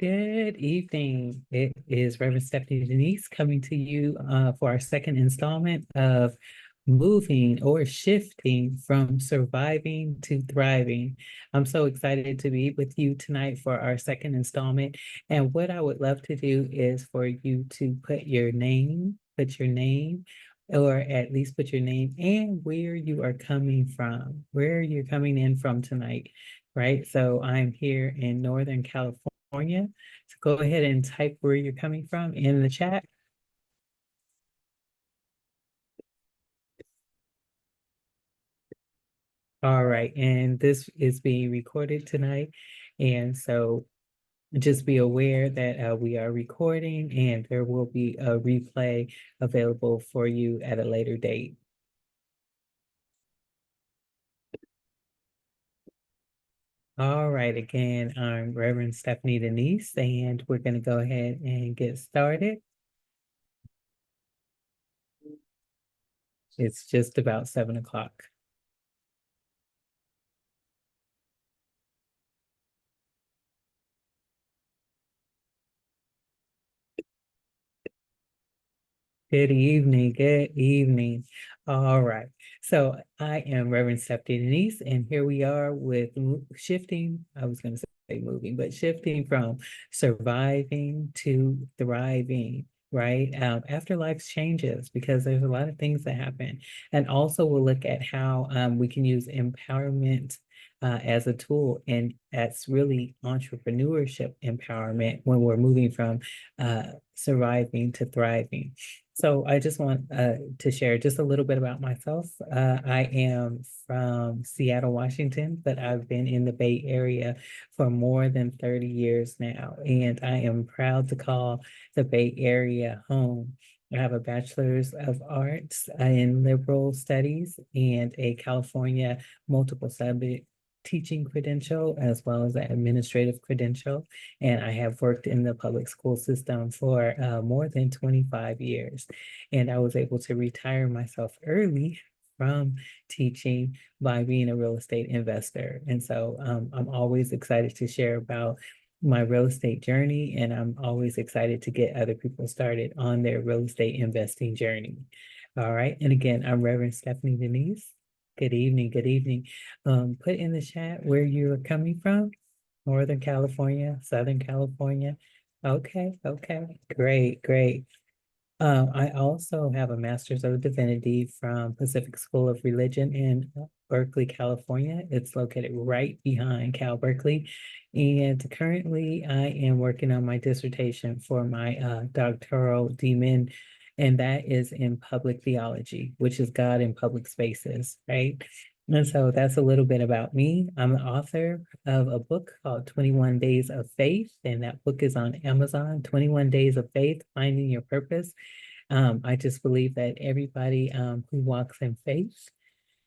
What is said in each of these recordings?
Good evening. It is Rev.Stephanie Denise coming to you for our second installment of moving or shifting from surviving to thriving. I'm so excited to be with you tonight for our second installment. And what I would love to do is for you to put your name, or at least put your name and where you are coming from, where you're coming in from tonight, right? So I'm here in Northern California. So go ahead and type where you're coming from in the chat. All right, and this is being recorded tonight. And so just be aware that we are recording and there will be a replay available for you at a later date. All right, again, I'm Reverend Stephanie Denise, and we're going to go ahead and get started. It's just about 7 o'clock. Good evening. Good evening. All right. So I am Reverend Stephanie Denise, and here we are with shifting. I was going to say moving, but shifting from surviving to thriving, right? After life changes, because there's a lot of things that happen. And also we'll look at how we can use empowerment as a tool, and that's really entrepreneurship empowerment when we're moving from surviving to thriving. So I just want to share just a little bit about myself. I am from Seattle, Washington, but I've been in the Bay Area for more than 30 years now, and I am proud to call the Bay Area home. I have a bachelor's of arts in liberal studies and a California multiple subject teaching credential as well as an administrative credential. And I have worked in the public school system for more than 25 years. And I was able to retire myself early from teaching by being a real estate investor. And so I'm always excited to share about my real estate journey, and I'm always excited to get other people started on their real estate investing journey. All right. And again, I'm Reverend Stephanie Denise. Good evening. Good evening. Put in the chat where you're coming from. Northern California, Southern California. Okay, great, great. I also have a Master's of Divinity from Pacific School of Religion in Berkeley, California. It's located right behind Cal Berkeley. And currently I am working on my dissertation for my doctoral DMin, and that is in public theology, which is God in public spaces, right? And so that's a little bit about me. I'm the author of a book called 21 Days of Faith, and that book is on Amazon, 21 Days of Faith, Finding Your Purpose. I just believe that everybody who walks in faith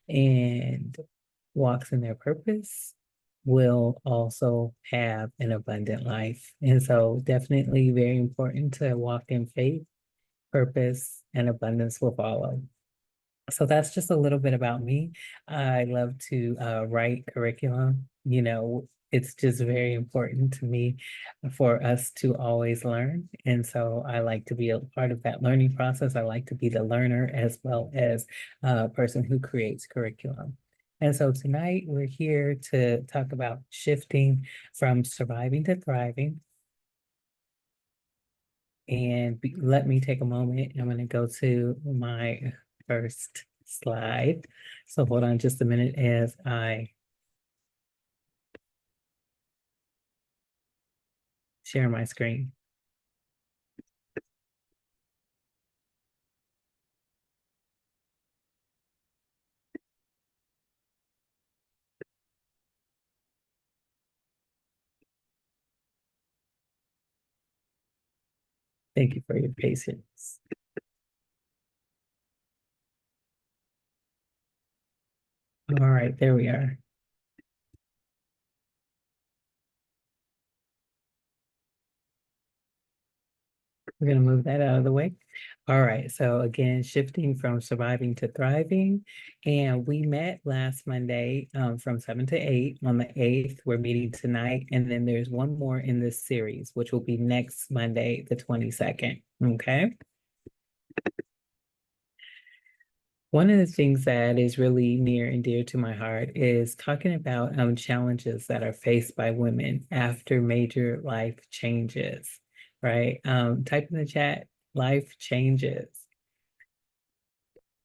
and walks in their purpose will also have an abundant life. And so definitely very important to walk in faith, purpose, and abundance will follow. So that's just a little bit about me. I love to write curriculum. You know, it's just very important to me for us to always learn. And so I like to be a part of that learning process. I like to be the learner as well as a person who creates curriculum. And so tonight we're here to talk about shifting from surviving to thriving. And let me take a moment. I'm going to go to my first slide. So hold on just a minute as I share my screen. Thank you for your patience. All right, there we are. We're going to move that out of the way. All right, so again, shifting from surviving to thriving. And we met last Monday from 7 to 8 on the 8th. We're meeting tonight. And then there's one more in this series, which will be next Monday, the 22nd. Okay. One of the things that is really near and dear to my heart is talking about challenges that are faced by women after major life changes, right? Type in the chat, life changes.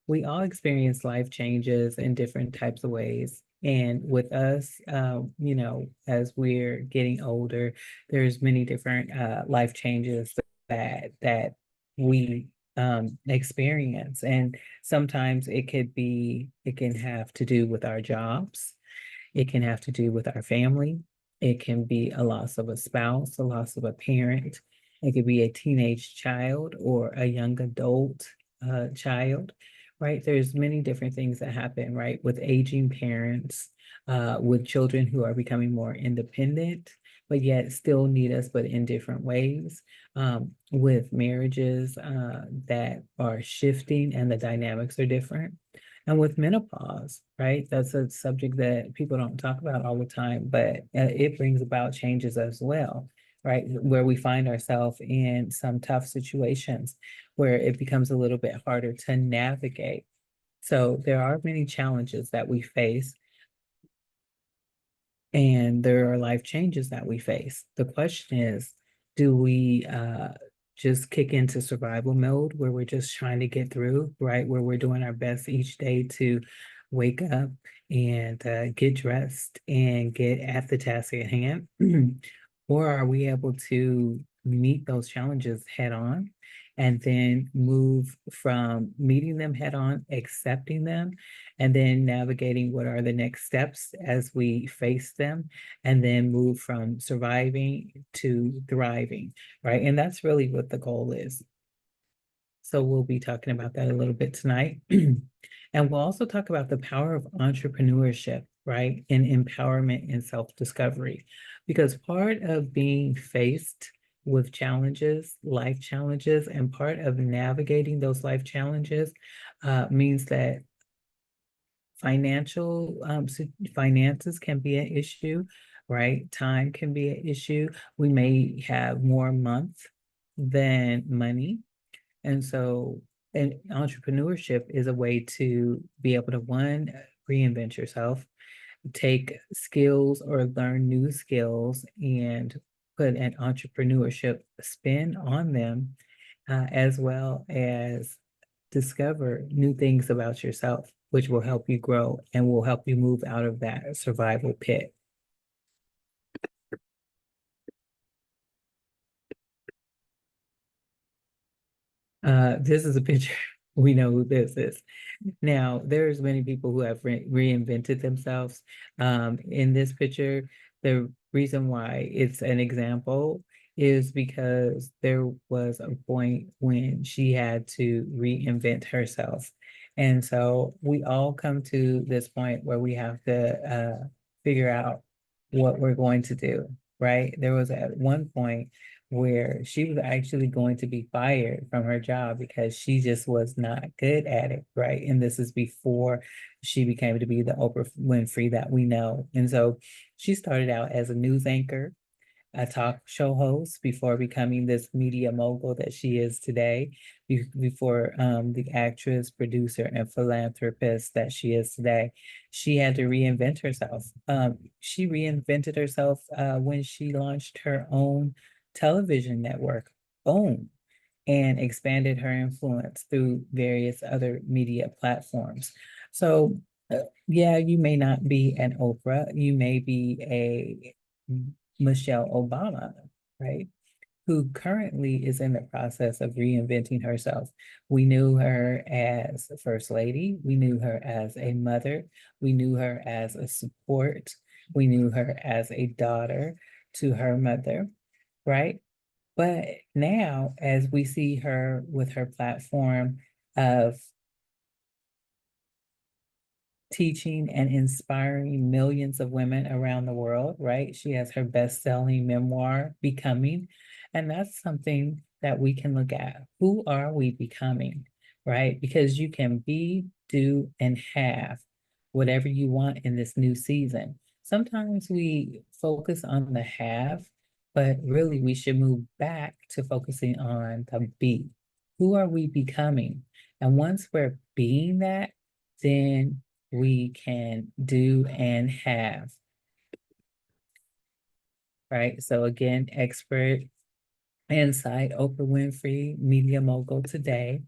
We all experience life changes in different types of ways. And with us, as we're getting older, there's many different life changes that we experience. And sometimes it can have to do with our jobs. It can have to do with our family. It can be a loss of a spouse, a loss of a parent. It could be a teenage child or a young adult child, right? There's many different things that happen, right? With aging parents, with children who are becoming more independent, but yet still need us, but in different ways. With marriages that are shifting and the dynamics are different. And with menopause, right? That's a subject that people don't talk about all the time, but it brings about changes as well, right? Where we find ourselves in some tough situations where it becomes a little bit harder to navigate. So there are many challenges that we face, and there are life changes that we face. The question is, do we just kick into survival mode where we're just trying to get through, right? Where we're doing our best each day to wake up and get dressed and get at the task at hand? Or are we able to meet those challenges head on and then move from meeting them head on, accepting them, and then navigating what are the next steps as we face them, and then move from surviving to thriving, right? And that's really what the goal is. So we'll be talking about that a little bit tonight. And we'll also talk about the power of entrepreneurship, right? And empowerment and self-discovery. Because part of being faced with challenges, life challenges, and part of navigating those life challenges means that finances can be an issue, right? Time can be an issue. We may have more months than money. And so, and entrepreneurship is a way to be able to, one, reinvent yourself, take skills or learn new skills and put an entrepreneurship spin on them, as well as discover new things about yourself, which will help you grow and will help you move out of that survival pit. This is a picture. We know who this is. Now, there's many people who have reinvented themselves. In this picture, the reason why it's an example is because there was a point when she had to reinvent herself. And so we all come to this point where we have to figure out what we're going to do, right? There was at one point where she was actually going to be fired from her job because she just was not good at it, right? And this is before she became to be the Oprah Winfrey that we know. And so she started out as a news anchor, a talk show host, before becoming this media mogul that she is today, before the actress, producer, and philanthropist that she is today. She had to reinvent herself. She reinvented herself when she launched her own television network, OWN, and expanded her influence through various other media platforms. So, yeah, you may not be an Oprah, you may be a Michelle Obama, right? Who currently is in the process of reinventing herself. We knew her as a first lady, we knew her as a mother, we knew her as a support, we knew her as a daughter to her mother, right? But now, as we see her with her platform of teaching and inspiring millions of women around the world, right? She has her best-selling memoir, Becoming, and that's something that we can look at. Who are we becoming, right? Because you can be, do, and have whatever you want in this new season. Sometimes we focus on the have, but really we should move back to focusing on the be. Who are we becoming? And once we're being that, then we can do and have, right? So again, expert insight, Oprah Winfrey, media mogul today.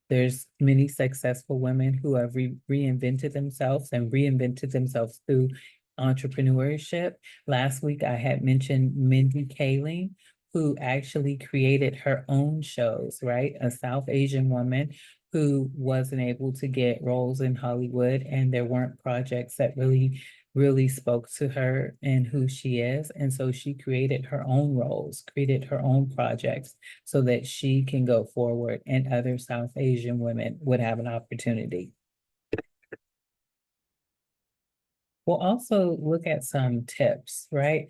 There's many successful women who have reinvented themselves and reinvented themselves through entrepreneurship. Last week, I had mentioned Mindy Kaling, who actually created her own shows, right? A South Asian woman who wasn't able to get roles in Hollywood, and there weren't projects that really spoke to her and who she is. And so she created her own roles, created her own projects so that she can go forward and other South Asian women would have an opportunity. We'll also look at some tips, right?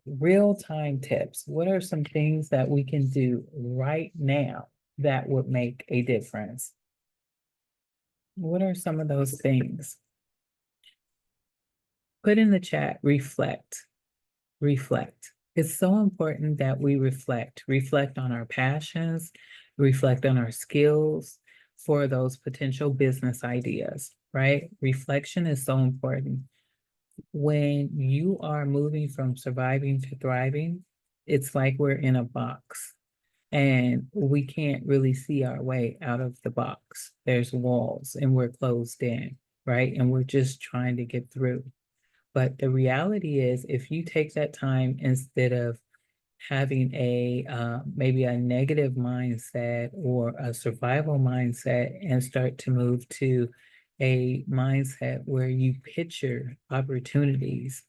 Real-time tips. What are some things that we can do right now that would make a difference? What are some of those things? Put in the chat, reflect. Reflect. It's so important that we reflect on our passions, reflect on our skills for those potential business ideas, right? Reflection is so important. When you are moving from surviving to thriving, it's like we're in a box and we can't really see our way out of the box. There's walls and we're closed in, right? And we're just trying to get through. But the reality is, if you take that time instead of having a maybe a negative mindset or a survival mindset and start to move to a mindset where you picture opportunities,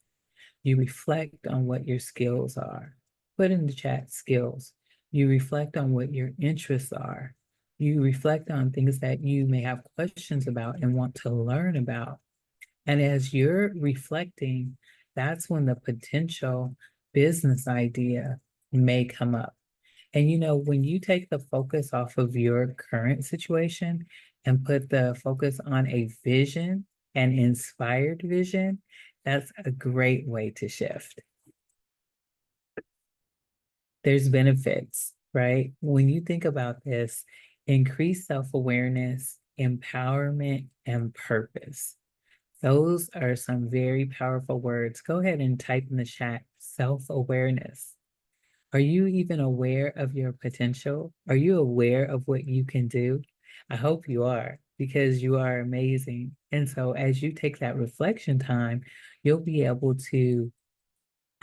you reflect on what your skills are. Put in the chat skills. You reflect on what your interests are. You reflect on things that you may have questions about and want to learn about. And as you're reflecting, that's when the potential business idea may come up. And you know, when you take the focus off of your current situation and put the focus on a vision, an inspired vision, that's a great way to shift. There's benefits, right? When you think about this, increased self-awareness, empowerment, and purpose. Those are some very powerful words. Go ahead and type in the chat, self-awareness. Are you even aware of your potential? Are you aware of what you can do? I hope you are, because you are amazing. And so as you take that reflection time, you'll be able to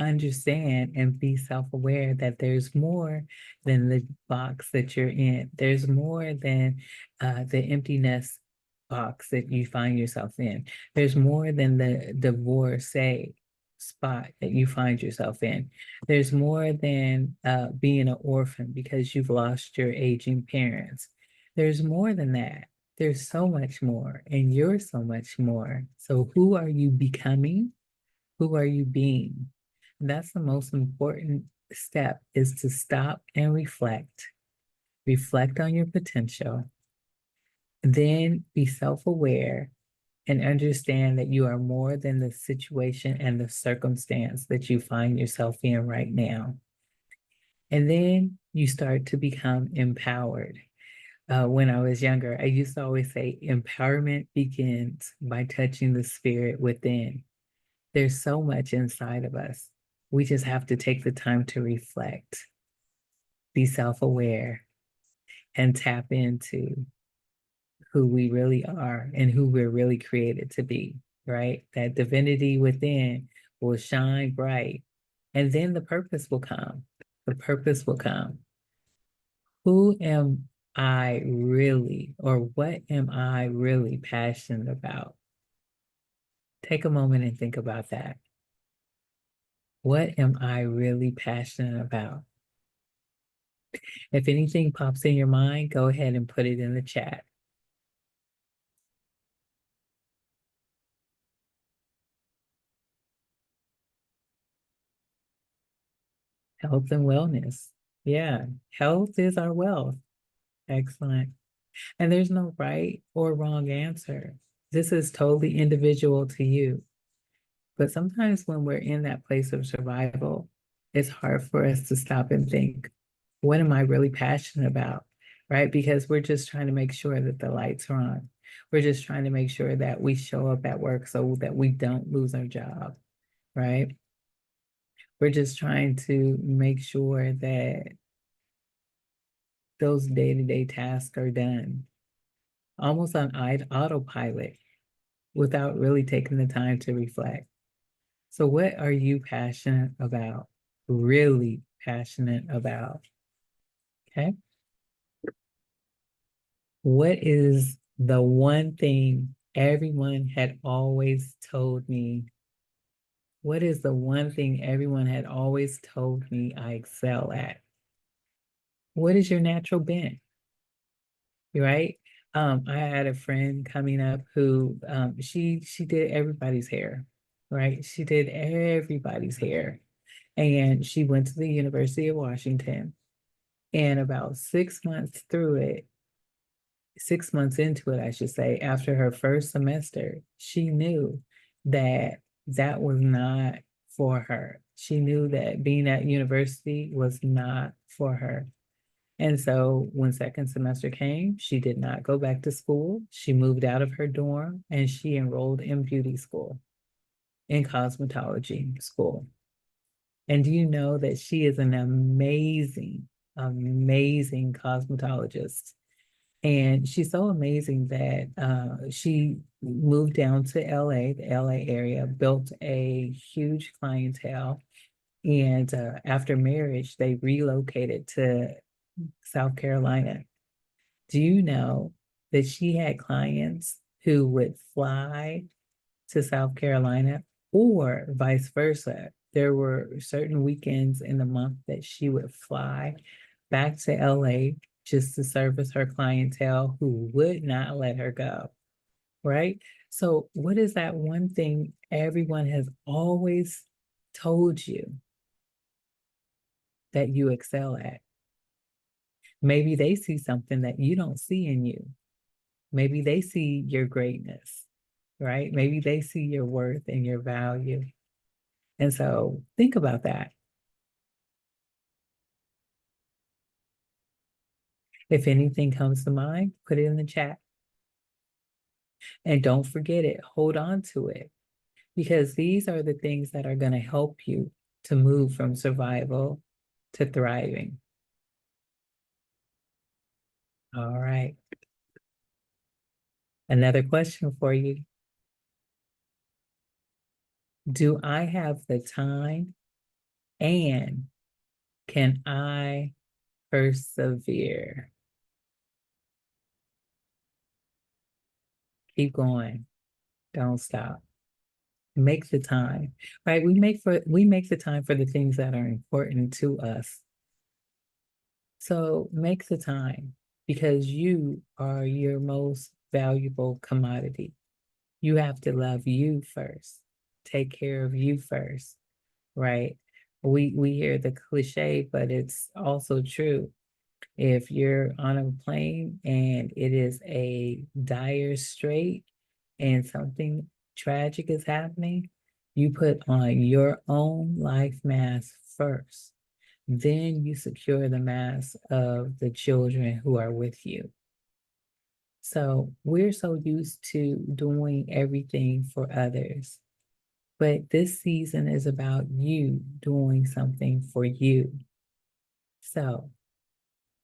understand and be self-aware that there's more than the box that you're in. There's more than the empty nest box that you find yourself in. There's more than the divorcee spot that you find yourself in. There's more than being an orphan because you've lost your aging parents. There's more than that. There's so much more, and you're so much more. So who are you becoming? Who are you being? And that's the most important step, is to stop and reflect. Reflect on your potential. Then be self-aware and understand that you are more than the situation and the circumstance that you find yourself in right now. And then you start to become empowered. When I was younger, I used to always say, empowerment begins by touching the spirit within. There's so much inside of us. We just have to take the time to reflect, be self-aware, and tap into who we really are and who we're really created to be, right? That divinity within will shine bright, and then the purpose will come. The purpose will come. Who am I really, or what am I really passionate about? Take a moment and think about that. What am I really passionate about? If anything pops in your mind, go ahead and put it in the chat. Health and wellness. Yeah, health is our wealth. Excellent. And there's no right or wrong answer. This is totally individual to you. But sometimes when we're in that place of survival, it's hard for us to stop and think, what am I really passionate about? Right? Because we're just trying to make sure that the lights are on. We're just trying to make sure that we show up at work so that we don't lose our job. Right? We're just trying to make sure that those day-to-day tasks are done almost on autopilot without really taking the time to reflect. So, what are you passionate about? Really passionate about? Okay. What is the one thing everyone had always told me? What is the one thing everyone had always told me I excel at? What is your natural bent? Right? I had a friend coming up who she did everybody's hair, right? She did everybody's hair. And she went to the University of Washington. And about 6 months through it, 6 months into it, I should say, after her first semester, she knew that that was not for her. She knew that being at university was not for her. And so when second semester came, she did not go back to school. She moved out of her dorm and she enrolled in beauty school, in cosmetology school. And do you know that she is an amazing, amazing cosmetologist? And she's so amazing that she moved down to LA, the LA area, built a huge clientele. And after marriage, they relocated to South Carolina. Do you know that she had clients who would fly to South Carolina or vice versa? There were certain weekends in the month that she would fly back to LA just to service her clientele who would not let her go, right? So, what is that one thing everyone has always told you that you excel at? Maybe they see something that you don't see in you. Maybe they see your greatness, right? Maybe they see your worth and your value. And so think about that. If anything comes to mind, put it in the chat. And don't forget it. Hold on to it because these are the things that are going to help you to move from survival to thriving. All right. Another question for you. Do I have the time and can I persevere? Keep going. Don't stop. Make the time, right? We make the time for the things that are important to us. So make the time because you are your most valuable commodity. You have to love you first. Take care of you first, right? We hear the cliche, but it's also true. If you're on a plane and it is a dire strait and something tragic is happening, you put on your own life mask first. Then you secure the mask of the children who are with you. So we're so used to doing everything for others. But this season is about you doing something for you. So,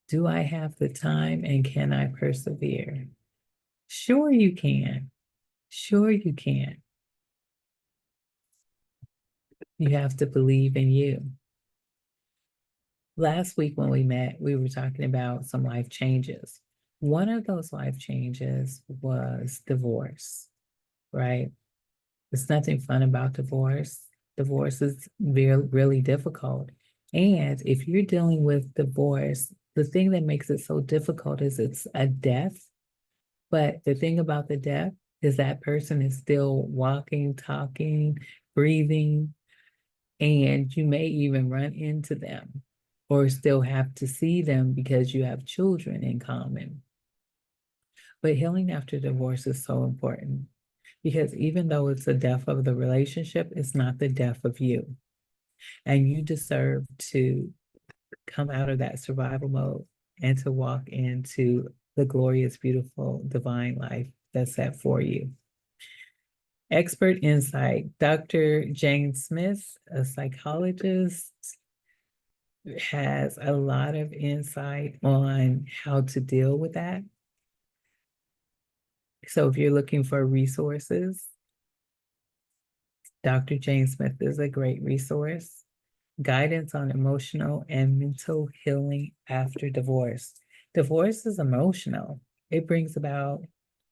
do I have the time and can I persevere? Sure, you can. Sure, you can. You have to believe in you. Last week when we met, we were talking about some life changes. One of those life changes was divorce, right? There's nothing fun about divorce. Divorce is really difficult. And if you're dealing with divorce, the thing that makes it so difficult is it's a death. But the thing about the death is that person is still walking, talking, breathing, and you may even run into them. or still have to see them because you have children in common. But healing after divorce is so important because even though it's the death of the relationship, it's not the death of you. And you deserve to come out of that survival mode and to walk into the glorious, beautiful, divine life that's set for you. Expert insight. Dr. Jane Smith, a psychologist, has a lot of insight on how to deal with that. So if you're looking for resources, Dr. Jane Smith is a great resource. Guidance on emotional and mental healing after divorce. Divorce is emotional. It brings about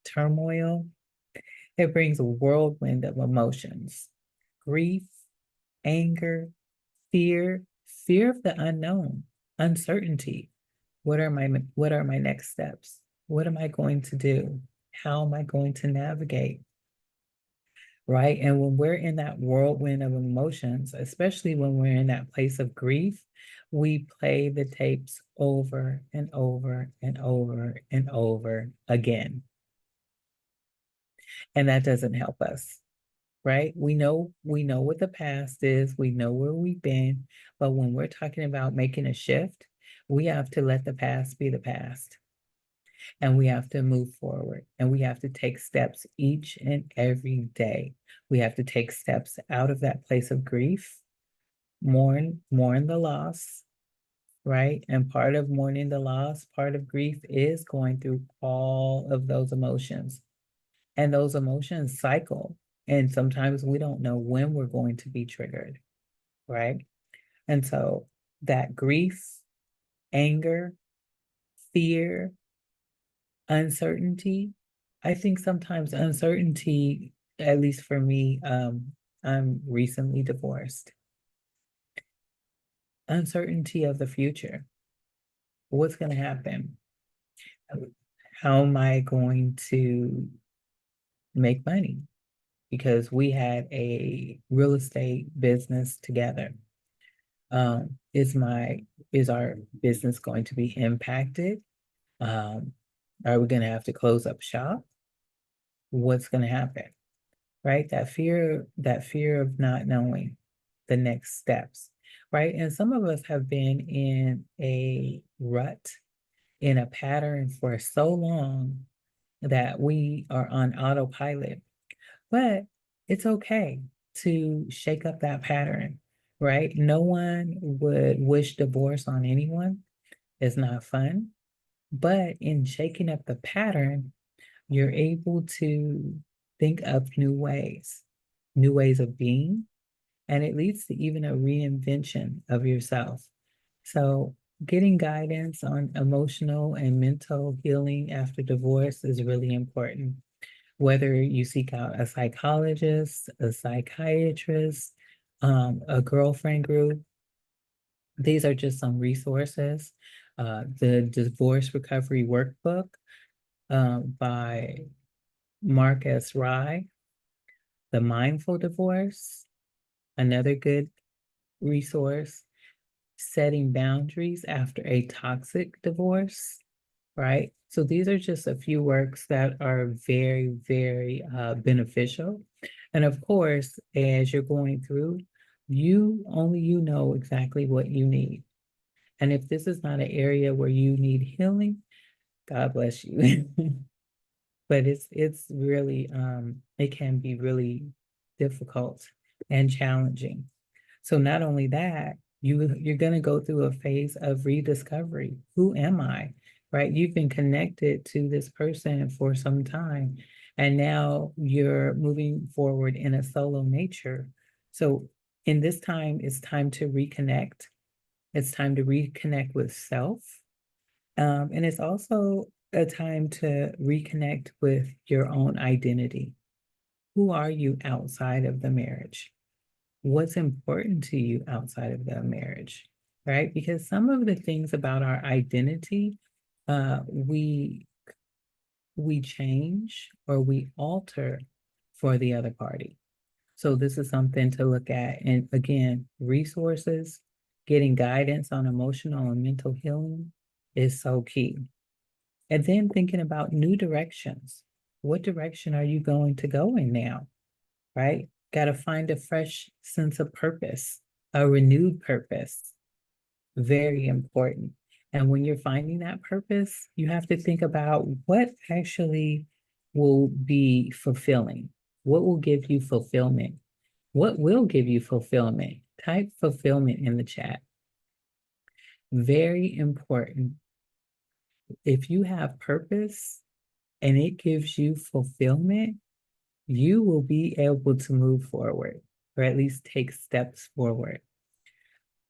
turmoil. It brings a whirlwind of emotions, grief, anger, fear, fear of the unknown, uncertainty. What are my next steps? What am I going to do? How am I going to navigate? Right? And when we're in that whirlwind of emotions, especially when we're in that place of grief, we play the tapes over and over and over and over again. And that doesn't help us, right? We know what the past is, we know where we've been, but when we're talking about making a shift, we have to let the past be the past. And we have to move forward, and we have to take steps each and every day. We have to take steps out of that place of grief, mourn the loss, right? And part of mourning the loss, part of grief is going through all of those emotions. And those emotions cycle. And sometimes we don't know when we're going to be triggered, right? And so that grief, anger, fear, uncertainty. I think sometimes uncertainty, at least for me, I'm recently divorced. Uncertainty of the future. What's going to happen? How am I going to make money? Because we had a real estate business together. Is our business going to be impacted? Are we going to have to close up shop? What's going to happen? Right? That fear of not knowing the next steps, right? And some of us have been in a rut, in a pattern for so long that we are on autopilot. But it's okay to shake up that pattern, right? No one would wish divorce on anyone. It's not fun. But in shaking up the pattern, you're able to think of new ways of being, and it leads to even a reinvention of yourself. So, getting guidance on emotional and mental healing after divorce is really important. Whether you seek out a psychologist, a psychiatrist, a girlfriend group, these are just some resources. The Divorce Recovery Workbook by Marcus Rye, The Mindful Divorce, another good resource, Setting Boundaries After a Toxic Divorce, right? So these are just a few works that are very, very beneficial. And of course, as you're going through, you know exactly what you need. And if this is not an area where you need healing, God bless you. But it's really it can be really difficult and challenging. So not only that, you're going to go through a phase of rediscovery. Who am I? Right? You've been connected to this person for some time, and now you're moving forward in a solo nature. So in this time, it's time to reconnect. It's time to reconnect with self. And it's also a time to reconnect with your own identity. Who are you outside of the marriage? What's important to you outside of the marriage, right? Because some of the things about our identity, we change or we alter for the other party. So this is something to look at. And again, resources, getting guidance on emotional and mental healing is so key. And then thinking about new directions. What direction are you going to go in now? Right? Got to find a fresh sense of purpose, a renewed purpose. Very important. And when you're finding that purpose, you have to think about what actually will be fulfilling. What will give you fulfillment? What will give you fulfillment? Type fulfillment in the chat. Very important. If you have purpose and it gives you fulfillment, you will be able to move forward or at least take steps forward.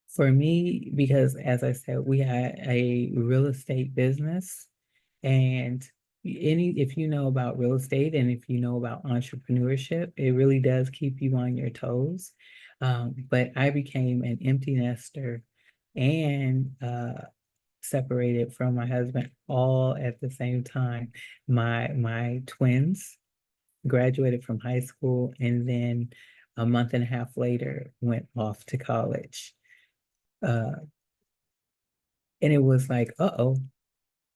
For me, because as I said, we had a real estate business, and if you know about real estate and if you know about entrepreneurship, it really does keep you on your toes. But I became an empty nester and separated from my husband all at the same time. My twins graduated from high school, and then a month and a half later went off to college. Uh, and it was like, uh-oh,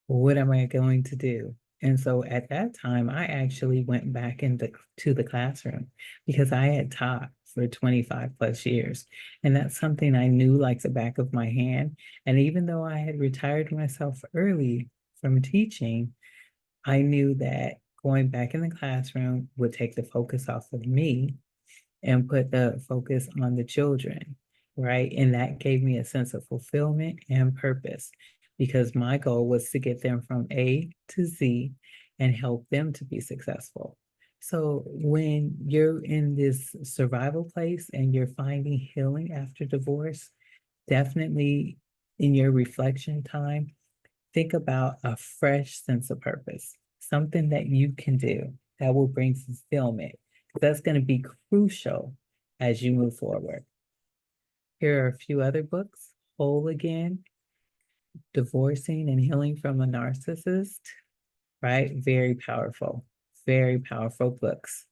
what am I going to do? And so at that time, I actually went back to the classroom because I had taught for 25 plus years. And that's something I knew like the back of my hand. And even though I had retired myself early from teaching, I knew that going back in the classroom would take the focus off of me and put the focus on the children, right? And that gave me a sense of fulfillment and purpose because my goal was to get them from A to Z and help them to be successful. So when you're in this survival place and you're finding healing after divorce, definitely in your reflection time, think about a fresh sense of purpose, something that you can do that will bring fulfillment. That's going to be crucial as you move forward. Here are a few other books. Whole Again, Divorcing and Healing from a Narcissist, right? Very powerful books.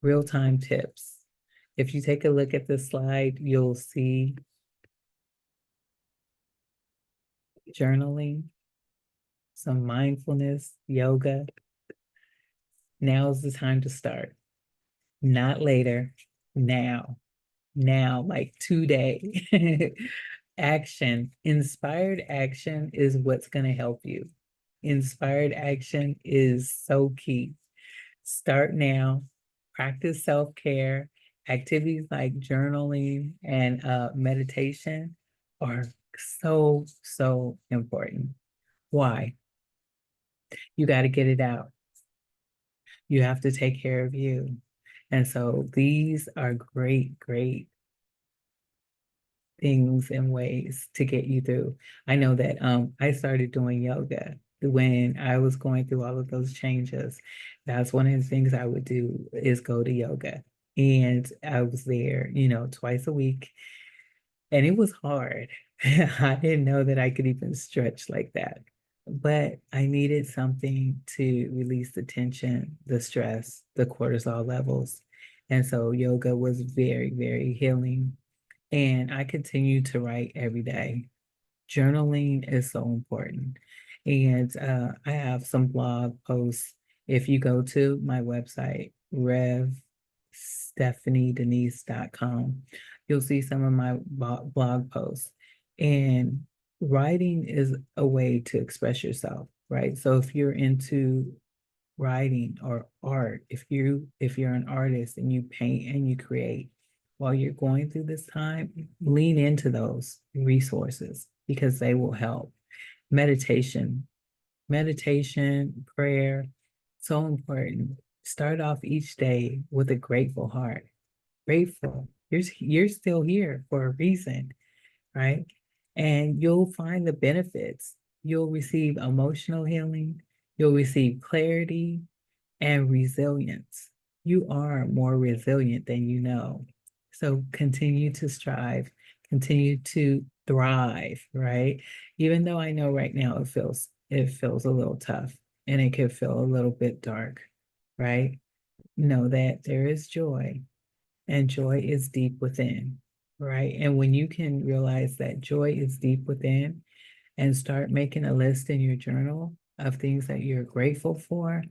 Real-time tips. If you take a look at this slide, you'll see journaling, some mindfulness, yoga. Now's the time to start. Not later, now, like today. Action, inspired action is what's going to help you. Inspired action is so key. Start now, practice self-care. Activities like journaling and meditation are so important. Why? You got to get it out. You have to take care of you. And so these are great things and ways to get you through. I know that I started doing yoga when I was going through all of those changes. That's one of the things I would do is go to yoga. And I was there, twice a week. And it was hard. I didn't know that I could even stretch like that. But I needed something to release the tension, the stress, the cortisol levels. And so yoga was very healing. And I continue to write every day. Journaling is so important. And I have some blog posts. If you go to my website, Rev.StephanieDenise.com, you'll see some of my blog posts. And writing is a way to express yourself, right? So if you're into writing or art, if you're an artist and you paint and you create while you're going through this time, lean into those resources because they will help. Meditation, prayer, so important. Start off each day with a grateful heart. Grateful. You're still here for a reason, right? And you'll find the benefits. You'll receive emotional healing, you'll receive clarity and resilience. You are more resilient than you know. So continue to strive, continue to thrive, right? Even though I know right now it feels a little tough and it can feel a little bit dark, right? Know that there is joy and joy is deep within, right? And when you can realize that joy is deep within and start making a list in your journal of things that you're grateful for,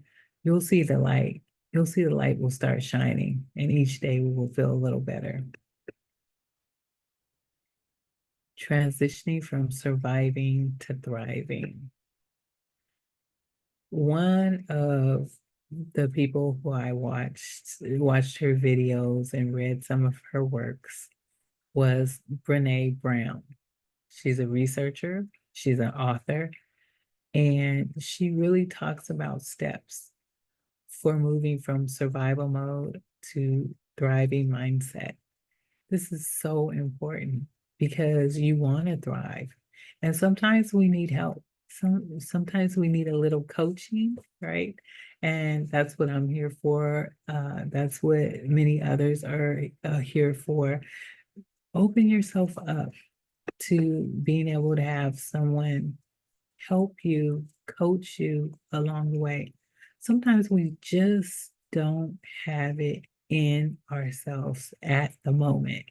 you'll see the light. You'll see the light will start shining, and each day will feel a little better. Transitioning from surviving to thriving. One of the people who I watched her videos and read some of her works was Brene Brown. She's a researcher, she's an author, and she really talks about steps for moving from survival mode to thriving mindset. This is so important because you want to thrive. And sometimes we need help. Sometimes we need a little coaching, right? And that's what I'm here for. That's what many others are here for. Open yourself up to being able to have someone help you, coach you along the way. Sometimes we just don't have it in ourselves at the moment.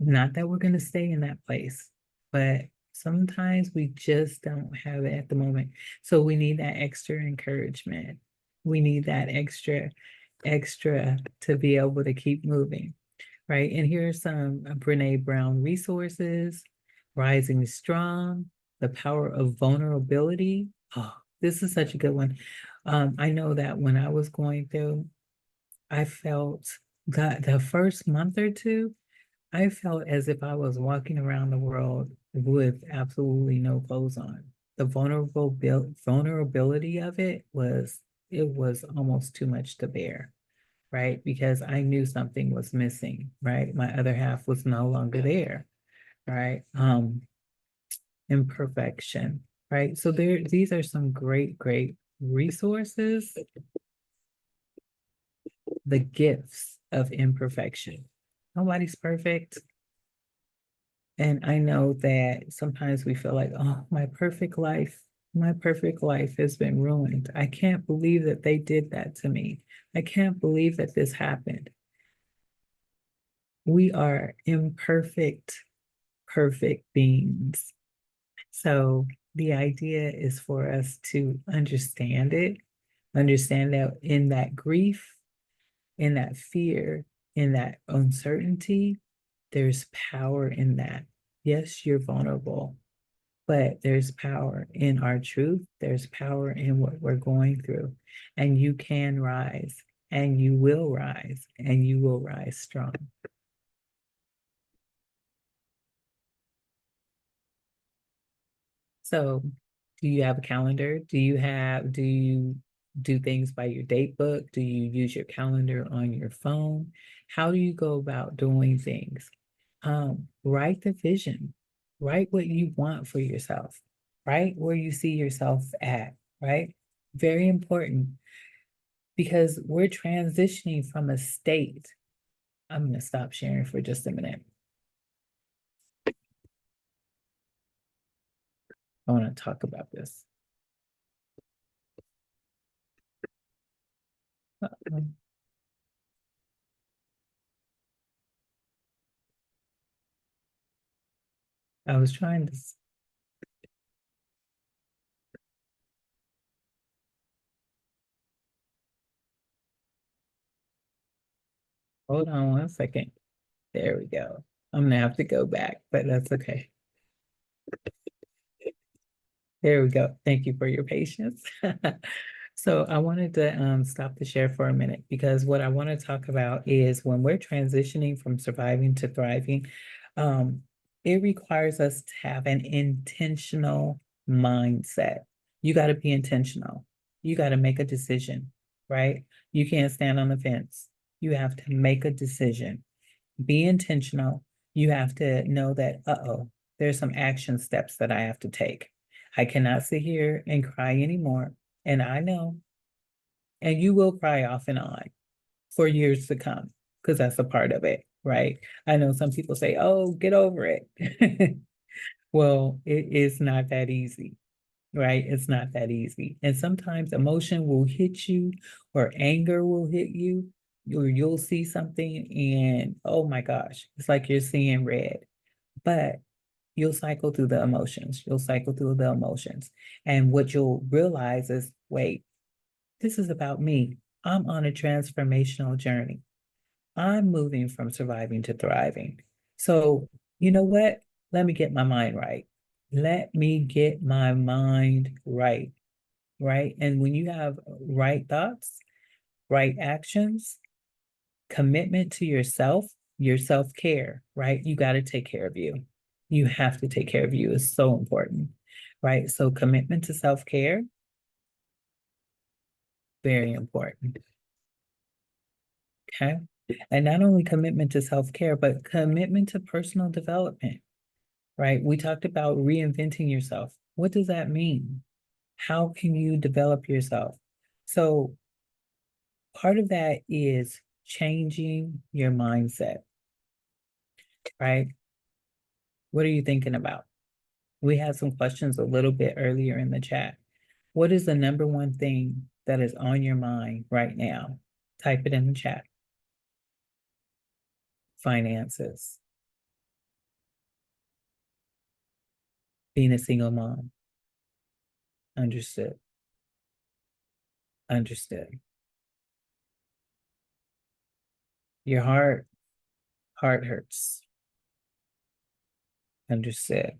Not that we're going to stay in that place, but sometimes we just don't have it at the moment. So we need that extra encouragement. We need that extra to be able to keep moving, right? And here are some Brene Brown resources: Rising Strong, The Power of Vulnerability. Oh, this is such a good one. I know that when I was going through, I felt that the first month or two, I felt as if I was walking around the world with absolutely no clothes on. The vulnerability of it was almost too much to bear, right? Because I knew something was missing, right? My other half was no longer there, right? Imperfection, right? So these are some great resources. The gifts of imperfection. Nobody's perfect. And I know that sometimes we feel like, oh, my perfect life has been ruined. I can't believe that they did that to me. I can't believe that this happened. We are imperfect, perfect beings. So the idea is for us to understand it, understand that in that grief, in that fear, in that uncertainty, there's power in that. Yes, you're vulnerable, but there's power in our truth. There's power in what we're going through. And you can rise, and you will rise, and you will rise strong. So, do you have a calendar? Do you do things by your date book? Do you use your calendar on your phone? How do you go about doing things? Write the vision, write what you want for yourself, write where you see yourself at, right? Very important because we're transitioning from a state. I'm going to stop sharing for just a minute. I want to talk about this. I was trying to. Hold on one second. There we go. I'm gonna have to go back, but that's okay. There we go. Thank you for your patience. So I wanted to stop the share for a minute because what I want to talk about is when we're transitioning from surviving to thriving, it requires us to have an intentional mindset. You got to be intentional. You got to make a decision, right? You can't stand on the fence. You have to make a decision. Be intentional. You have to know that, there's some action steps that I have to take. I cannot sit here and cry anymore. And I know, and you will cry off and on for years to come, because that's a part of it, right? I know some people say, oh, get over it. Well, it is not that easy, right? It's not that easy. And sometimes emotion will hit you or anger will hit you, or you'll see something and oh my gosh, it's like you're seeing red. But you'll cycle through the emotions. You'll cycle through the emotions. And what you'll realize is, wait, this is about me. I'm on a transformational journey. I'm moving from surviving to thriving. So, you know what? Let me get my mind right. Let me get my mind right. Right. And when you have right thoughts, right actions, commitment to yourself, your self care, right? You got to take care of you. You have to take care of you is so important, right? So, commitment to self care, very important. Okay. And not only commitment to self care, but commitment to personal development, right? We talked about reinventing yourself. What does that mean? How can you develop yourself? So, part of that is changing your mindset, right? What are you thinking about? We had some questions a little bit earlier in the chat. What is the number one thing that is on your mind right now? Type it in the chat. Finances, being a single mom. Understood. Understood. Your heart hurts. Understood.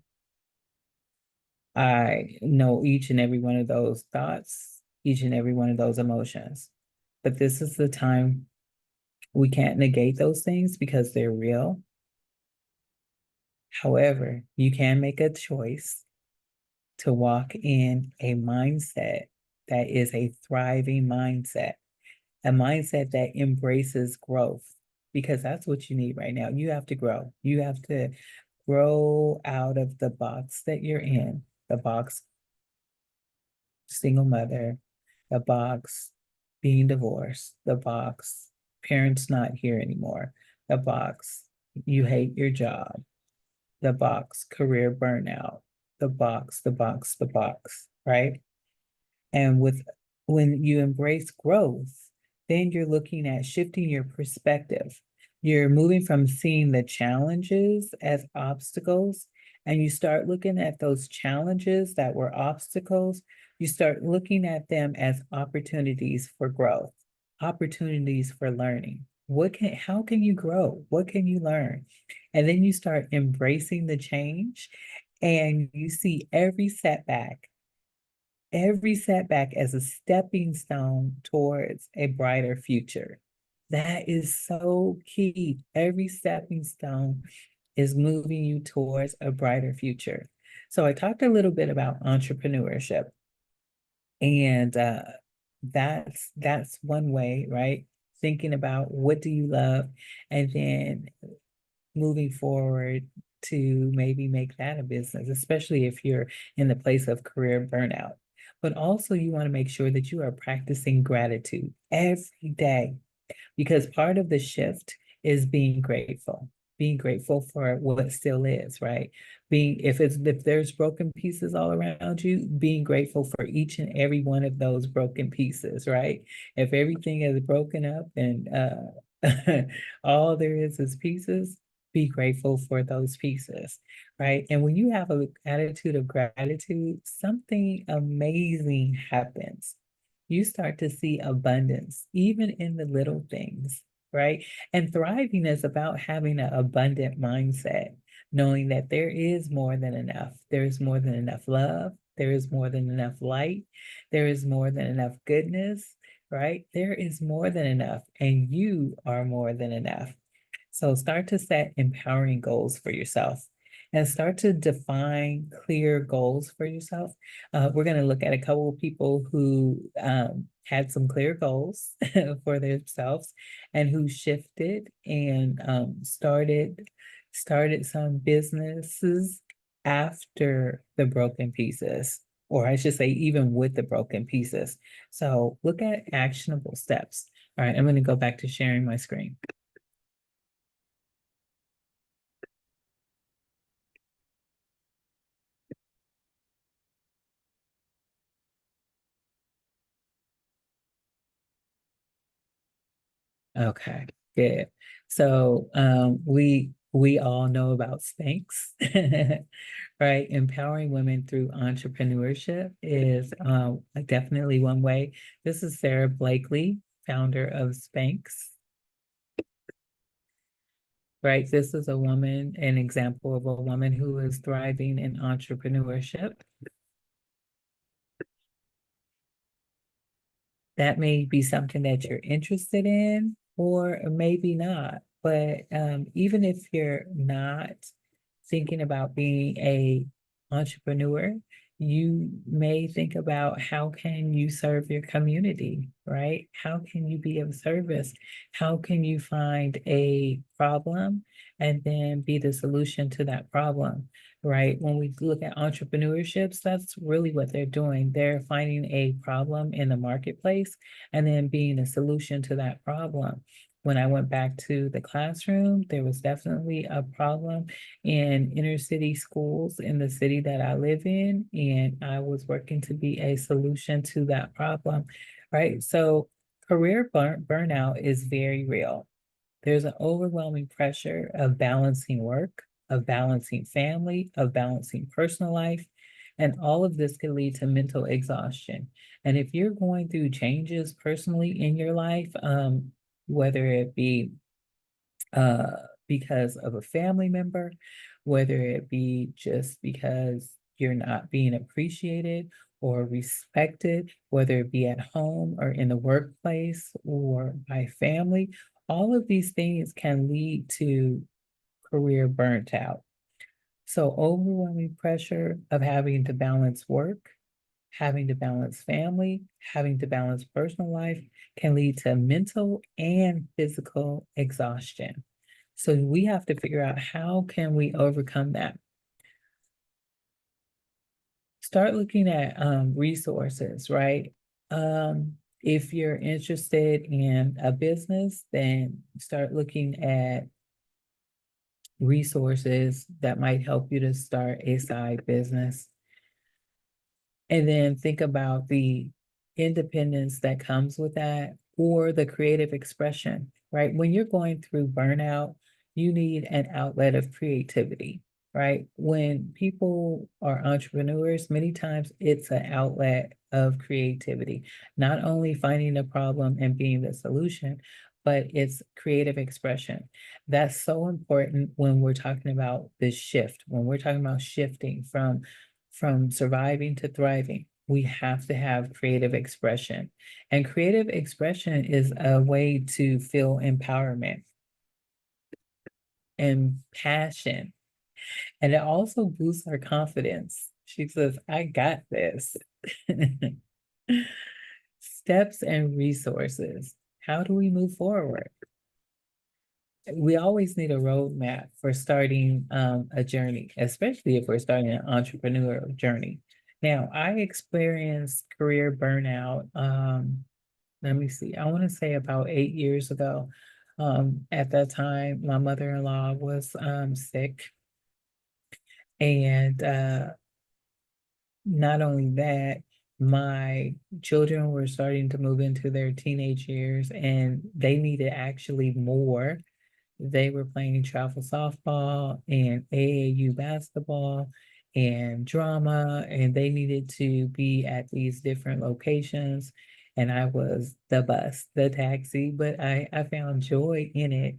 I know each and every one of those thoughts, each and every one of those emotions. But this is the time we can't negate those things because they're real. However, you can make a choice to walk in a mindset that is a thriving mindset, a mindset that embraces growth, because that's what you need right now. You have to grow. You have to grow out of the box that you're in, the box single mother, the box being divorced, the box parents not here anymore, the box you hate your job, the box career burnout, the box, right? And with when you embrace growth, then you're looking at shifting your perspective. You're moving from seeing the challenges as obstacles, and you start looking at those challenges that were obstacles. You start looking at them as opportunities for growth, opportunities for learning. How can you grow? What can you learn? And then you start embracing the change and you see every setback as a stepping stone towards a brighter future. That is so key. Every stepping stone is moving you towards a brighter future. So I talked a little bit about entrepreneurship, and that's one way, right? Thinking about what do you love, and then moving forward to maybe make that a business, especially if you're in the place of career burnout. But also, you want to make sure that you are practicing gratitude every day, because part of the shift is being grateful for what still is, right? Being if there's broken pieces all around you, being grateful for each and every one of those broken pieces, right? If everything is broken up and all there is pieces, be grateful for those pieces, right? And when you have an attitude of gratitude, something amazing happens. You start to see abundance, even in the little things, right? And thriving is about having an abundant mindset, knowing that there is more than enough. There is more than enough love. There is more than enough light. There is more than enough goodness, right? There is more than enough, and you are more than enough. So start to set empowering goals for yourself and start to define clear goals for yourself. We're going to look at a couple of people who had some clear goals for themselves and who shifted and started some businesses after the broken pieces, or I should say, even with the broken pieces. So look at actionable steps. All right, I'm going to go back to sharing my screen. Okay, good. So we all know about Spanx, right? Empowering women through entrepreneurship is definitely one way. This is Sarah Blakely, founder of Spanx, right? This is a woman, an example of a woman who is thriving in entrepreneurship. That may be something that you're interested in, or maybe not. But even if you're not thinking about being a entrepreneur, you may think about how can you serve your community, right? How can you be of service? How can you find a problem and then be the solution to that problem? Right? When we look at entrepreneurships, that's really what they're doing. They're finding a problem in the marketplace and then being a solution to that problem. When I went back to the classroom, there was definitely a problem in inner city schools in the city that I live in, and I was working to be a solution to that problem, right? So career burnout is very real. There's an overwhelming pressure of balancing work, of balancing family, of balancing personal life. And all of this can lead to mental exhaustion. And if you're going through changes personally in your life, whether it be uh, because of a family member, whether it be just because you're not being appreciated or respected, whether it be at home or in the workplace or by family, all of these things can lead to career burnt out. So, overwhelming pressure of having to balance work, having to balance family, having to balance personal life can lead to mental and physical exhaustion. So we have to figure out how can we overcome that. Start looking at resources, right? If you're interested in a business, then start looking at resources that might help you to start a side business. And then think about the independence that comes with that or the creative expression, right? When you're going through burnout, you need an outlet of creativity, right? When people are entrepreneurs, many times it's an outlet of creativity, not only finding a problem and being the solution, but it's creative expression. That's so important when we're talking about this shift, when we're talking about shifting from surviving to thriving. We have to have creative expression. And creative expression is a way to feel empowerment and passion. And it also boosts our confidence. She says, I got this. Steps and resources. How do we move forward? We always need a roadmap for starting a journey, especially if we're starting an entrepreneurial journey. Now, I experienced career burnout. Let me see, I want to say about 8 years ago. At that time, my mother-in-law was sick, and not only that, my children were starting to move into their teenage years, and they needed actually more. They were playing travel softball and AAU basketball and drama, and they needed to be at these different locations. And I was the bus, the taxi, but I found joy in it.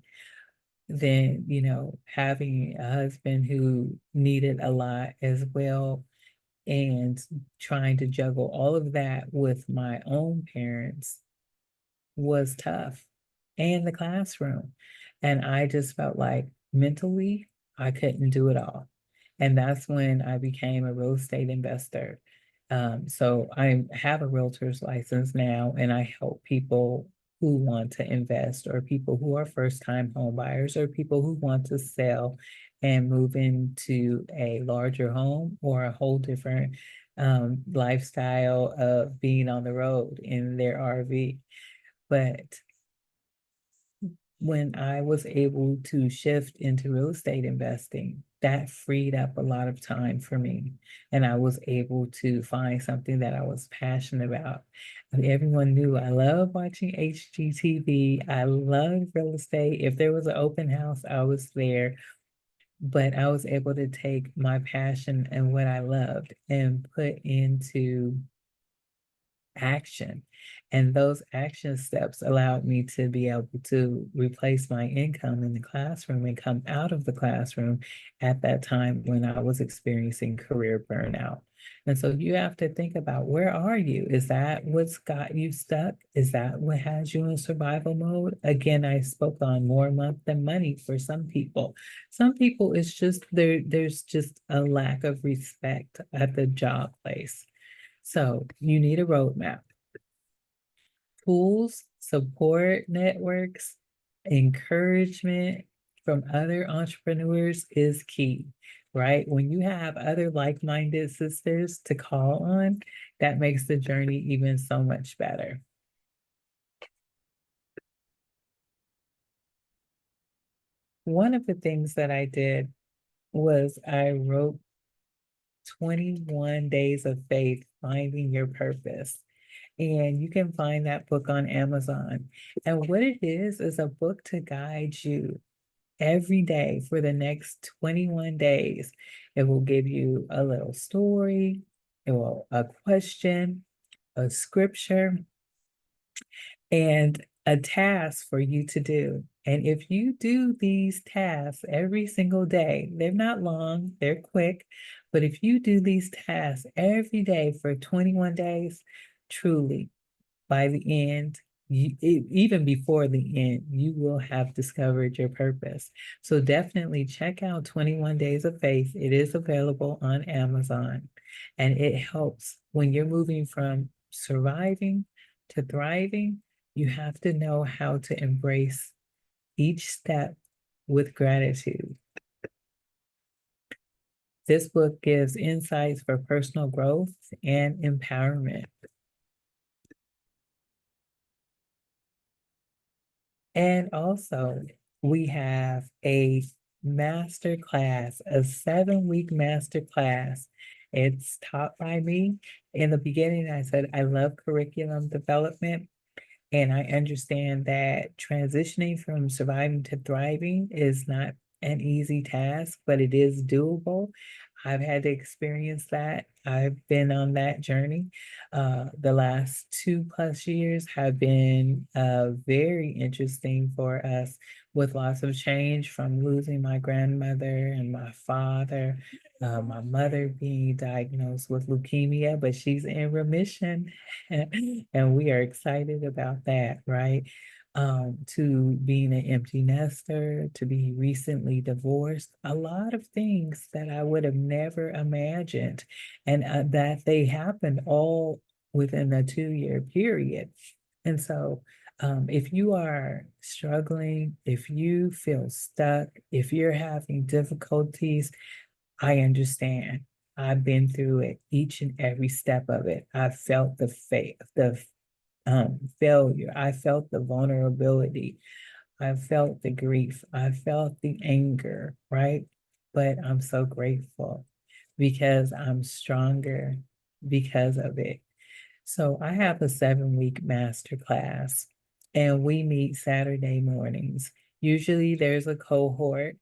Then, having a husband who needed a lot as well, and trying to juggle all of that with my own parents was tough, and the classroom. And I just felt like mentally, I couldn't do it all. And that's when I became a real estate investor. So I have a realtor's license now, and I help people who want to invest, or people who are first-time home buyers, or people who want to sell and move into a larger home or a whole different lifestyle of being on the road in their RV. But when I was able to shift into real estate investing, that freed up a lot of time for me. And I was able to find something that I was passionate about. Everyone knew I love watching HGTV. I love real estate. If there was an open house, I was there. But I was able to take my passion and what I loved and put into action. And those action steps allowed me to be able to replace my income in the classroom and come out of the classroom at that time when I was experiencing career burnout. And so you have to think about, where are you? Is that what's got you stuck? Is that what has you in survival mode? Again, I spoke on more month than money for some people. Some people, it's just there's just a lack of respect at the job place. So you need a roadmap, tools, support networks, encouragement from other entrepreneurs is key, right? When you have other like-minded sisters to call on, that makes the journey even so much better. One of the things that I did was I wrote 21 Days of Faith, Finding Your Purpose. And you can find that book on Amazon. And what it is a book to guide you every day for the next 21 days. It will give you a little story, a question, a scripture, and a task for you to do. And if you do these tasks every single day, they're not long, they're quick, but if you do these tasks every day for 21 days, truly, by the end, even before the end, you will have discovered your purpose. So definitely check out 21 Days of Faith. It is available on Amazon, and it helps when you're moving from surviving to thriving. You have to know how to embrace each step with gratitude. This book gives insights for personal growth and empowerment. And also, we have a master class, a 7-week master class. It's taught by me. In the beginning, I said I love curriculum development. And I understand that transitioning from surviving to thriving is not an easy task, but it is doable. I've had to experience that. I've been on that journey. The last 2+ years have been very interesting for us, with lots of change, from losing my grandmother and my father, my mother being diagnosed with leukemia, but she's in remission. And we are excited about that, right? To being an empty nester, to be recently divorced, a lot of things that I would have never imagined, and that they happened all within a 2-year period. And so, if you are struggling, if you feel stuck, if you're having difficulties, I understand. I've been through it, each and every step of it. I've felt the failure. I felt the vulnerability. I felt the grief. I felt the anger, right? But I'm so grateful because I'm stronger because of it. So I have a 7-week master class, and we meet Saturday mornings. Usually there's a cohort,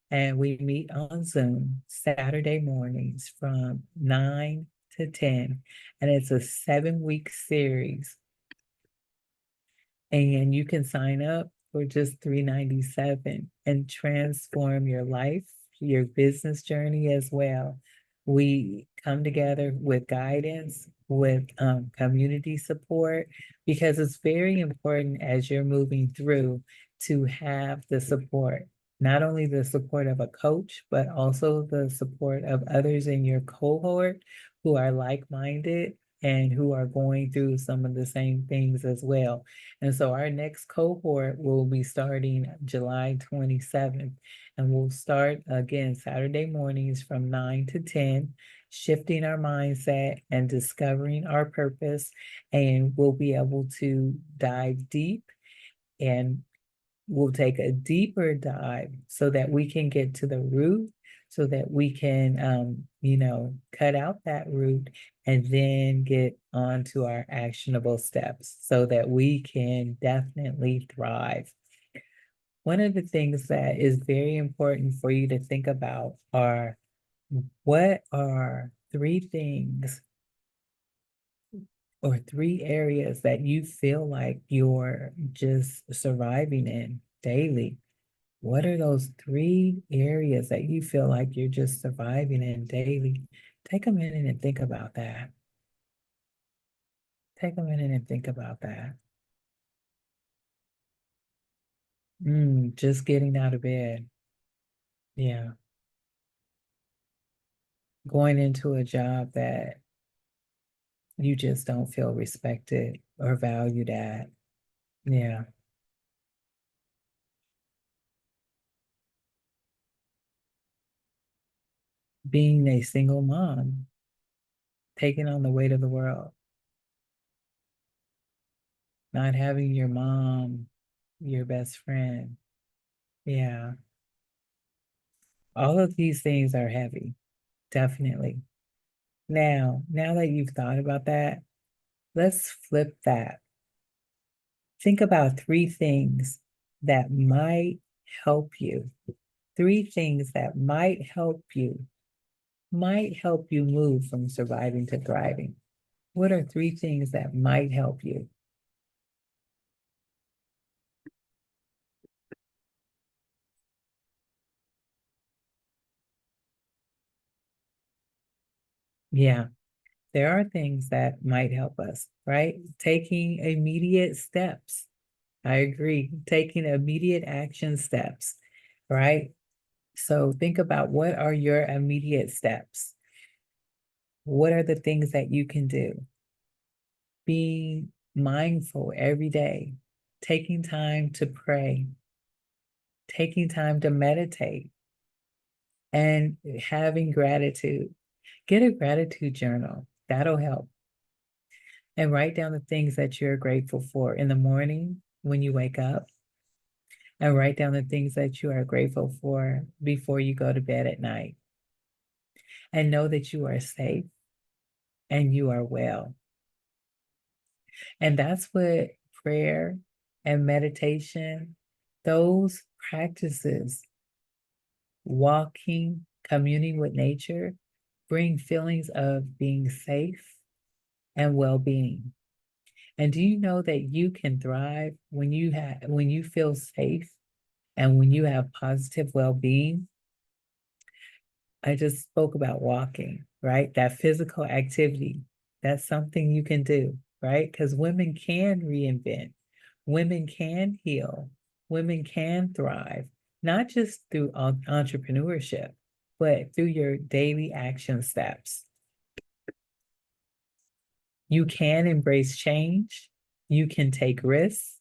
and we meet on Zoom Saturday mornings from 9 to 10. And it's a 7-week series, and you can sign up for just $397 and transform your life, your business journey as well. We come together with guidance, with community support, because it's very important as you're moving through to have the support, not only the support of a coach, but also the support of others in your cohort who are like-minded and who are going through some of the same things as well. And so our next cohort will be starting July 27th, and we'll start again Saturday mornings from 9 to 10, shifting our mindset and discovering our purpose. And we'll be able to dive deep and we'll take a deeper dive so that we can get to the root, so that we can, cut out that root and then get onto our actionable steps so that we can definitely thrive. One of the things that is very important for you to think about are, what are 3 things or 3 areas that you feel like you're just surviving in daily? What are those 3 areas that you feel like you're just surviving in daily? Take a minute and think about that. Take a minute and think about that. Just getting out of bed. Yeah. Going into a job that you just don't feel respected or valued at. Yeah. Being a single mom, taking on the weight of the world, not having your mom, your best friend. Yeah. All of these things are heavy, definitely. Now that you've thought about that, let's flip that. Think about 3 things that might help you. 3 things that might help you move from surviving to thriving. What are 3 things that might help you? Yeah, there are things that might help us, right? Taking immediate steps. I agree. Taking immediate action steps, right? So think about, what are your immediate steps? What are the things that you can do? Being mindful every day, taking time to pray, taking time to meditate, and having gratitude. Get a gratitude journal. That'll help. And write down the things that you're grateful for in the morning when you wake up, and write down the things that you are grateful for before you go to bed at night. And know that you are safe and you are well. And that's what prayer and meditation, those practices, walking, communing with nature, bring feelings of being safe and well-being. And do you know that you can thrive when you feel safe and when you have positive well-being? I just spoke about walking, right? That physical activity, that's something you can do, right? Because women can reinvent, women can heal, women can thrive, not just through entrepreneurship, but through your daily action steps. You can embrace change, you can take risks,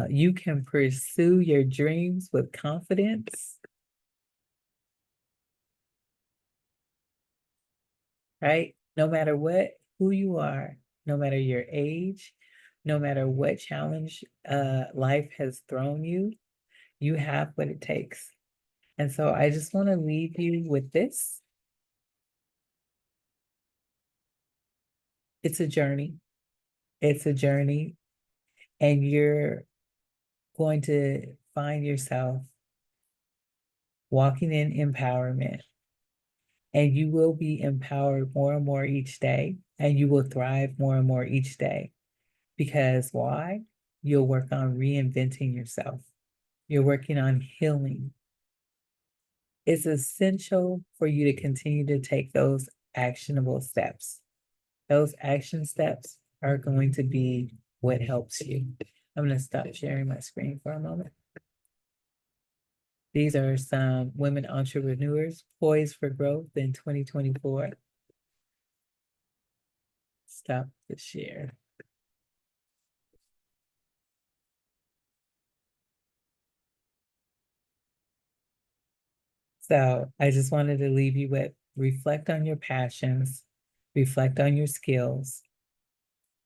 you can pursue your dreams with confidence, right? No matter who you are, no matter your age, no matter what challenge life has thrown you, you have what it takes. And so I just want to leave you with this. It's a journey. It's a journey, and you're going to find yourself walking in empowerment, and you will be empowered more and more each day, and you will thrive more and more each day. Because why? You'll work on reinventing yourself. You're working on healing. It's essential for you to continue to take those actionable steps. Those action steps are going to be what helps you. I'm going to stop sharing my screen for a moment. These are some women entrepreneurs poised for growth in 2024. Stop the share. So I just wanted to leave you with, reflect on your passions, reflect on your skills,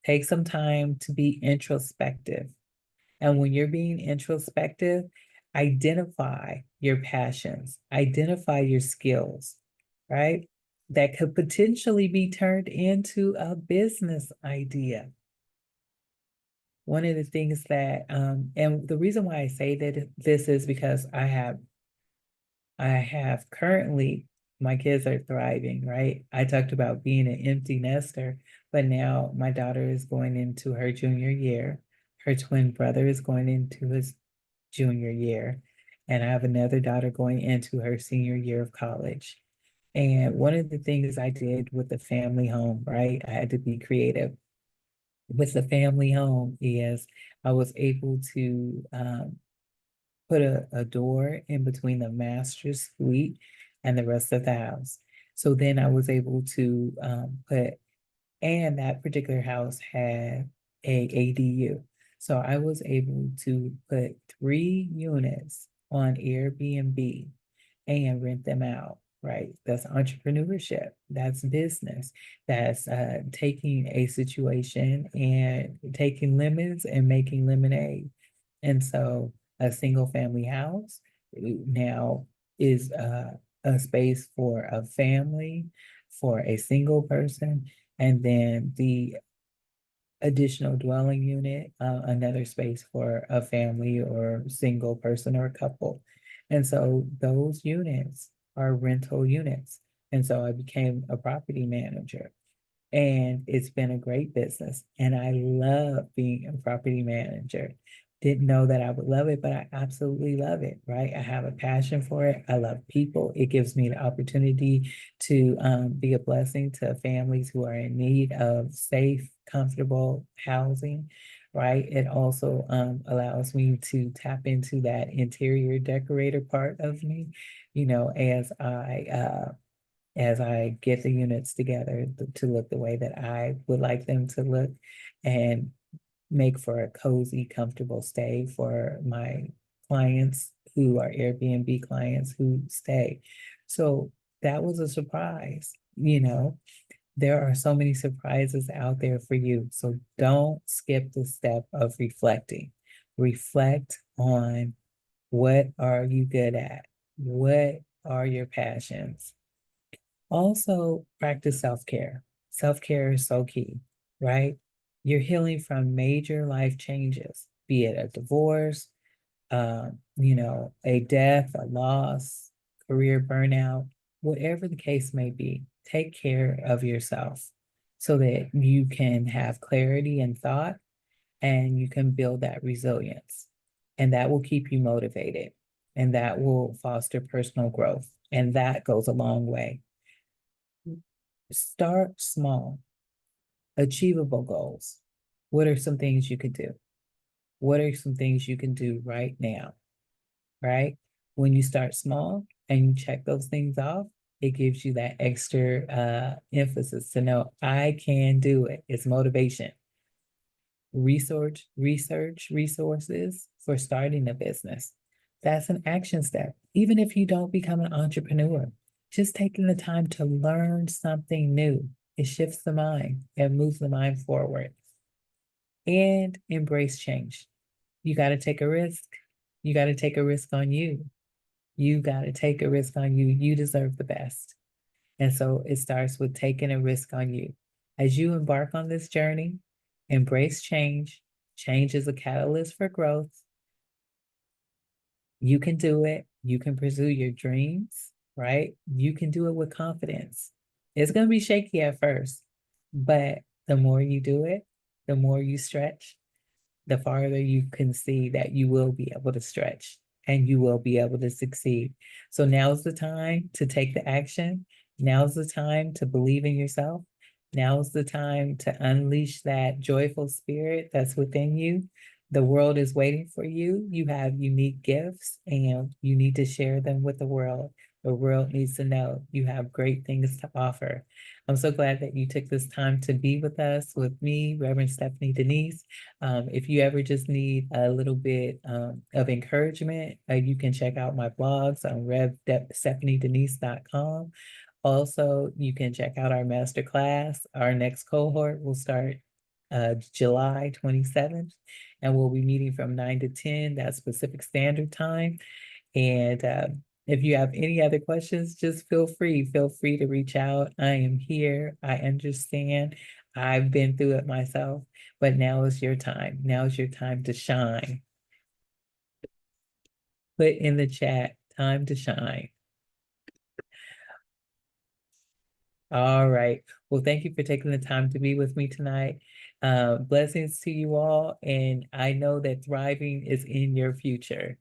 take some time to be introspective, And when you're being introspective, identify your passions, identify your skills, right? That could potentially be turned into a business idea. One of the things that, and the reason why I say that this is because I have currently, my kids are thriving, right? I talked about being an empty nester, but now my daughter is going into her junior year. Her twin brother is going into his junior year. And I have another daughter going into her senior year of college. And one of the things I did with the family home, right? I had to be creative. With the family home is I was able to put a door in between the master suite and the rest of the house. So then I was able to and that particular house had a ADU. So I was able to put 3 units on Airbnb and rent them out, right? That's entrepreneurship. That's business. That's taking a situation and taking lemons and making lemonade. And so a single family house now is a space for a family, for a single person, and then the additional dwelling unit, another space for a family or single person or a couple. And so those units are rental units. And so I became a property manager. And it's been a great business. And I love being a property manager. Didn't know that I would love it, but I absolutely love it, right? I have a passion for it. I love people. It gives me the opportunity to be a blessing to families who are in need of safe, comfortable housing, right? It also allows me to tap into that interior decorator part of me, as I get the units together to look the way that I would like them to look and make for a cozy, comfortable stay for my clients who are Airbnb clients who stay. So that was a surprise. There are so many surprises out there for you. So don't skip the step of reflecting. Reflect on what are you good at? What are your passions? Also, practice self-care. Self-care is so key, right? You're healing from major life changes, be it a divorce, a death, a loss, career burnout, whatever the case may be. Take care of yourself so that you can have clarity and thought and you can build that resilience. And that will keep you motivated and that will foster personal growth. And that goes a long way. Start small, achievable goals. What are some things you could do? What are some things you can do right now? Right? When you start small and you check those things off, it gives you that extra emphasis to know I can do it. It's motivation. Resources for starting a business. That's an action step. Even if you don't become an entrepreneur, just taking the time to learn something new, it shifts the mind and moves the mind forward. And embrace change. You got to take a risk. You got to take a risk on you. You got to take a risk on you. You deserve the best. And so it starts with taking a risk on you. As you embark on this journey, embrace change. Change is a catalyst for growth. You can do it. You can pursue your dreams, right? You can do it with confidence. It's going to be shaky at first, but the more you do it, the more you stretch, the farther you can see that you will be able to stretch and you will be able to succeed. So now's the time to take the action. Now's the time to believe in yourself. Now's the time to unleash that joyful spirit that's within you. The world is waiting for you. You have unique gifts and you need to share them with the world. The world needs to know you have great things to offer. I'm so glad that you took this time to be with us, with me, Reverend Stephanie Denise. If you ever just need a little bit of encouragement, you can check out my blogs on Rev.StephanieDenise.com. Also, you can check out our masterclass. Our next cohort will start July 27th, and we'll be meeting from 9 to 10, that's Pacific Standard Time. And if you have any other questions, just feel free to reach out. I am here. I understand. I've been through it myself, but now is your time. Now is your time to shine. Put in the chat, time to shine. All right. Well, thank you for taking the time to be with me tonight. Blessings to you all. And I know that thriving is in your future.